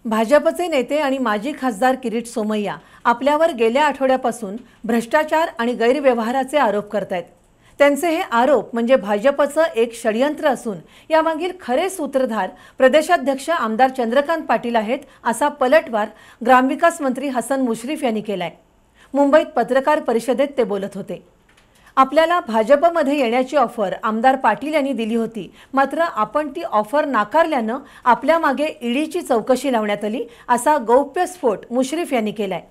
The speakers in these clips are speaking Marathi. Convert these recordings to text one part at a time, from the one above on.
भाजपचे नेते आणि माजी खासदार किरीट सोमय्या आपल्यावर गेल्या आठवड्यापासून भ्रष्टाचार आणि गैरव्यवहाराचे आरोप करतायत। त्यांचे हे आरोप म्हणजे भाजपचं एक षडयंत्र असून यामागील खरे सूत्रधार प्रदेशाध्यक्ष आमदार चंद्रकांत पाटील आहेत, असा पलटवार ग्रामविकास मंत्री हसन मुश्रीफ यांनी केलाय। मुंबईत पत्रकार परिषदेत ते बोलत होते। आपल्याला भाजपमध्ये येण्याची ऑफर आमदार पाटील यांनी दिली होती, मात्र आपण ती ऑफर नाकारल्यानं आपल्या मागे ईडीची चौकशी लावण्यात आली, असा गौप्यस्फोट मुश्रीफ यांनी केलाय।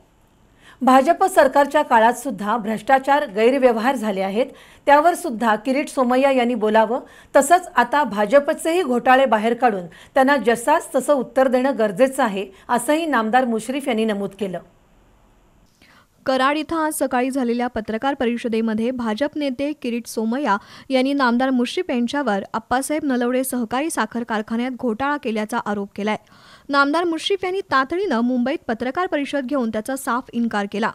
भाजप सरकारच्या काळात सुद्धा भ्रष्टाचार गैरव्यवहार झाले आहेत, त्यावर सुद्धा किरीट सोमय्या यांनी बोलावं। तसंच आता भाजपचेही घोटाळे बाहेर काढून त्यांना जसाच तसं उत्तर देणं गरजेचं आहे, असंही नामदार मुश्रीफ यांनी नमूद केलं। कराड इथं आज सकाळी झालेल्या पत्रकार परिषदेमध्ये भाजप नेते किरीट सोमय्या यांनी नामदार मुश्रीफ यांच्यावर आप्पासाहेब नलवडे सहकारी साखर कारखान्यात घोटाळा केल्याचा आरोप केलाय। नामदार मुश्रीफ यांनी तातडीनं मुंबईत पत्रकार परिषद घेऊन त्याचा साफ इन्कार केला।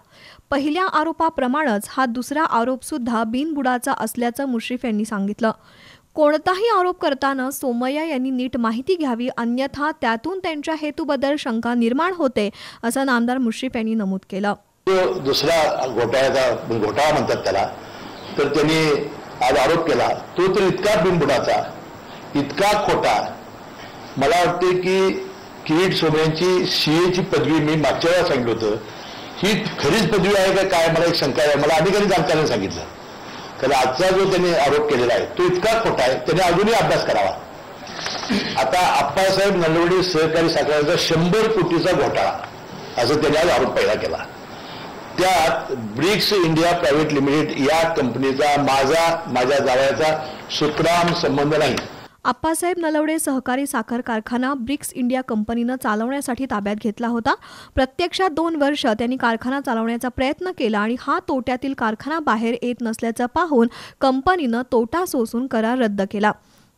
पहिल्या आरोपाप्रमाणेच हा दुसरा आरोप सुद्धा बिनबुडाचा असल्याचं मुश्रीफ यांनी सांगितलं। कोणताही आरोप करताना सोमय्या यांनी नीट माहिती घ्यावी, अन्यथा त्यातून त्यांच्या हेतूबद्दल शंका निर्माण होते, असं नामदार मुश्रीफ यांनी नमूद केलं। दुसरा घोटाळा म्हणतात त्याला, तर त्यांनी आज आरोप केला तो तर इतका बिनबुडाचा, इतका खोटा। मला वाटते की किरीट सोमय्यांची सीएची पदवी मी मागच्या वेळा सांगितलं होतं, ही खरीच पदवी आहे का काय, मला एक शंका आहे। मला अधिकारी जाणकारांनी सांगितलं, कारण आजचा जो त्यांनी आरोप केलेला आहे तो इतका खोटा आहे, त्याने अजूनही अभ्यास करावा। आता आप्पासाहेब नलवडे सहकारी साखरेचा 100 कोटीचा घोटाळा, असं त्यांनी आज आरोप पहिला केला। त्यात ब्रिक्स इंडिया प्रायव्हेट लिमिटेड या कंपनीचा माझ्या जावयाचा सुतराम संबंध नाही। आप्पासाहेब नलवडे सहकारी साखर कारखाना ब्रिक्स इंडिया कंपनीनं चालवण्यासाठी ताब्यात घेतला होता। प्रत्यक्षात 2 वर्ष त्यांनी कारखाना चालवण्याचा प्रयत्न केला आणि हा तोट्यातील कारखाना बाहेर येत नसल्याचं पाहून कंपनीनं तोटा सोसून करार रद्द केला।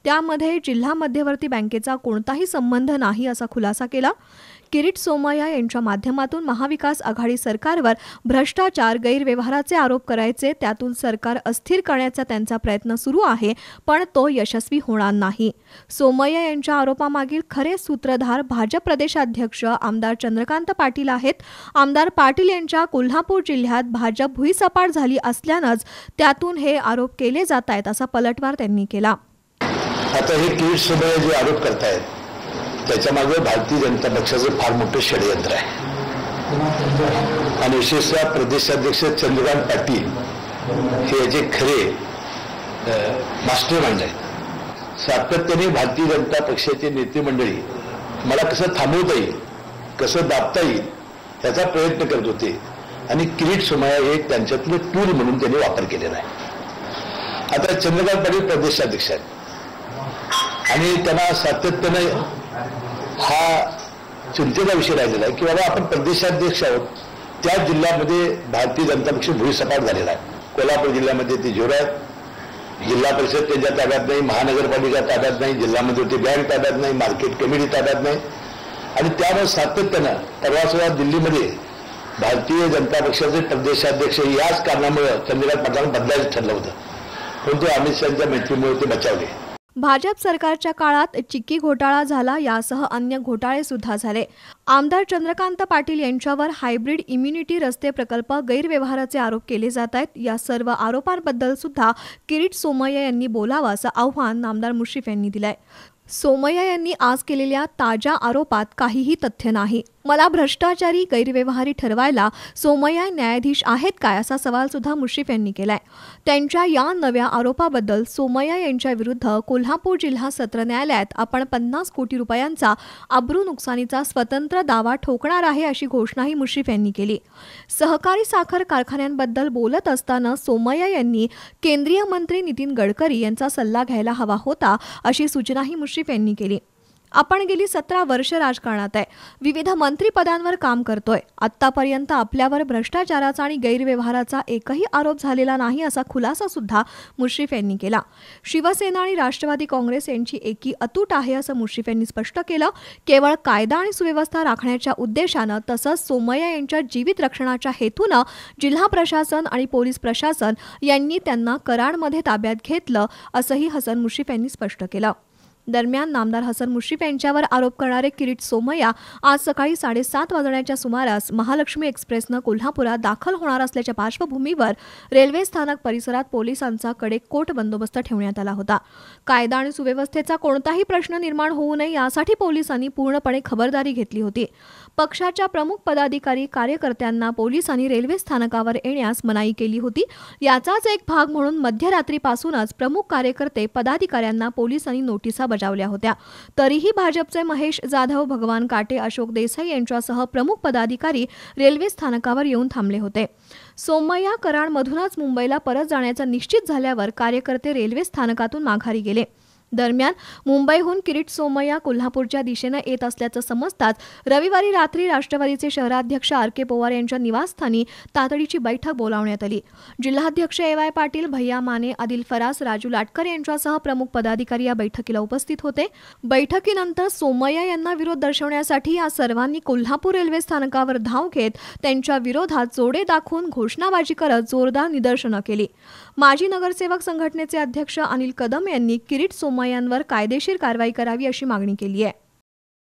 त्यामध्ये जिल्हा मध्यवर्ती बँकेचा कोणताही संबंध नाही, असा खुलासा केला। किरीट सोमय्या यांच्या माध्यमातून महाविकास आघाडी सरकारवर भ्रष्टाचार गैरव्यवहाराचे आरोप करायचे, त्यातून सरकार अस्थिर करण्याचा त्यांचा प्रयत्न सुरू आहे, पण तो यशस्वी होणार नाही। सोमय्या यांच्या आरोपामागील खरे सूत्रधार भाजप प्रदेशाध्यक्ष आमदार चंद्रकांत पाटील आहेत। आमदार पाटील यांच्या कोल्हापूर जिल्ह्यात भाजप भुईसपाट झाली असल्यानंच त्यातून हे आरोप केले जात आहेत, असा पलटवार त्यांनी केला। आता हे किरीट सोमय्या जे आरोप करतायत त्याच्यामागे भारतीय जनता पक्षाचं फार मोठं षडयंत्र आहे आणि विशेषतः प्रदेशाध्यक्ष चंद्रकांत पाटील हे याचे खरे मास्टर माइंड आहेत। सातत्याने भारतीय जनता पक्षाचे नेते मंडळी मला कसं थांबवता येईल, कसं दाबता येईल याचा प्रयत्न करत होते आणि किरीट सोमय्या हे त्यांच्यातलं टूल म्हणून त्यांनी वापर केलेला आहे। आता चंद्रकांत पाटील प्रदेशाध्यक्ष आहेत आणि त्यांना सातत्याने हा चिंतेचा विषय राहिलेला आहे की बाबा आपण प्रदेशाध्यक्ष आहोत, त्या जिल्ह्यामध्ये भारतीय जनता पक्ष भुईसपाट झालेला आहे। कोल्हापूर जिल्ह्यामध्ये ते जोर आहेत, जिल्हा परिषद त्यांच्या ताब्यात नाही, महानगरपालिका ताब्यात नाही, जिल्हा मध्यवर्ती बँक ताब्यात नाही, मार्केट कमिटी ताब्यात नाही आणि त्यामुळे सातत्यानं परवा दिल्लीमध्ये भारतीय जनता पक्षाचे प्रदेशाध्यक्ष याच कारणामुळे चंद्रकांत पाटलांना बदलायचं ठरलं होतं, परंतु अमित शहाच्या मैत्रीमुळे ते बचावले। भाजप सरकारच्या काळात चिक्की घोटाळा झाला, यासह अन्य घोटाळे सुद्धा झाले। आमदार चंद्रकांत पाटील यांच्यावर हायब्रिड इम्युनिटी रस्ते प्रकल्प गैरव्यवहाराचे आरोप केले जात आहेत। या सर्व आरोपांबद्दल सुद्धा किरीट सोमय्या यांनी बोलावं, असं आव्हान नामदार मुश्रीफ यांनी दिलंय। सोमय्या यांनी आज केलेल्या ताज्या आरोपात काहीही तथ्य नाही। मला भ्रष्टाचारी गैरव्यवहारी ठरवायला सोमय्या न्यायाधीश आहेत काय, असा सवाल सुद्धा मुश्रीफ यांनी केलाय। त्यांच्या या नव्या आरोपाबद्दल सोमय्या यांच्या विरुद्ध कोल्हापूर जिल्हा सत्र न्यायालयात आपण 50 कोटी रुपयांचा अब्रू नुकसानीचा स्वतंत्र दावा ठोकणार आहे, अशी घोषणाही मुश्रीफ यांनी केली। सहकारी साखर कारखान्यांबद्दल बोलत असताना सोमय्या यांनी केंद्रीय मंत्री नितीन गडकरी यांचा सल्ला घ्यायला हवा होता, अशी सूचनाही मुश्रीफ यांनी केली। आपण गेली 17 वर्ष राजकारणात आहे, विविध मंत्रिपदांवर काम करतोय। आतापर्यंत आपल्यावर भ्रष्टाचाराचा आणि गैरव्यवहाराचा एकही आरोप झालेला नाही, असा खुलासा सुद्धा मुश्रीफ यांनी केला। शिवसेना आणि राष्ट्रवादी काँग्रेस यांची एकी अतूट आहे, असं मुश्रीफ यांनी स्पष्ट केलं। केवळ कायदा आणि सुव्यवस्था राखण्याच्या उद्देशानं तसंच सोमय्या यांच्या जीवित रक्षणाच्या हेतूनं जिल्हा प्रशासन आणि पोलीस प्रशासन यांनी त्यांना कराडमध्ये ताब्यात घेतलं, असंही हसन मुश्रीफ यांनी स्पष्ट केलं। दरम्यान नामदार हसन मुश्रीफ यांच्यावर आरोप करणारे किरीट सोमय्या आज सकाळी 7:30 वाजण्याच्या सुमारास महालक्ष्मी एक्सप्रेसनं कोल्हापुरात दाखल होणार असल्याच्या पार्श्वभूमीवर रेल्वे स्थानक परिसरात पोलिसांचा कडेकोट बंदोबस्त ठेवण्यात आला होता. कायदा आणि सुव्यवस्थेचा कोणताही प्रश्न निर्माण होऊ नये यासाठी पोलिसांनी पूर्णपणे खबरदारी घेतली होती. पक्षाच्या प्रमुख पदाधिकारी कार्यकर्त्यांना पोलिसांनी रेल्वे स्थानकावर येण्यास मनाई केली होती. याचाच एक भाग म्हणून मध्यरात्रीपासूनच प्रमुख कार्यकर्ते पदाधिकाऱ्यांना पोलिसांनी नोटिसा बजावल्या होत्या. तरीही भाजपचे महेश जाधव, भगवान काटे, अशोक देसाई यांच्यासह प्रमुख पदाधिकारी रेल्वे स्थानकावर येऊन थांबले होते. सोमय्या कराडमधूनच मुंबईला परत जाण्याचं निश्चित झाल्यावर कार्यकर्ते रेल्वे स्थानकातून माघारी गेले. दरम्यान मुंबईहून किरीट सोमय्या कोल्हापूरच्या दिशेनं येत असल्याचं समजताच रविवारी रात्री राष्ट्रवादीचे शहराध्यक्ष आर.के. पवार यांच्या निवासस्थानी तातडीची बैठक बोलावण्यात आली. जिल्हाध्यक्ष ए.वाय. पाटील, भैया माने, आदिल फरास, राजू लाटकर यांच्यासह प्रमुख पदाधिकारी या बैठकीला उपस्थित होते. बैठकीनंतर सोमय्या यांना विरोध दर्शवण्यासाठी या सर्वांनी कोल्हापूर रेल्वे स्थानकावर धाव घेत त्यांच्या विरोधात जोडे दाखवून घोषणाबाजी करत जोरदार निदर्शनं केली. माजी नगरसेवक संघटनेचे अध्यक्ष अनिल कदम यांनी किरीट सोमय्यांवर कायदेशीर कारवाई करावी अशी मागणी केली आहे.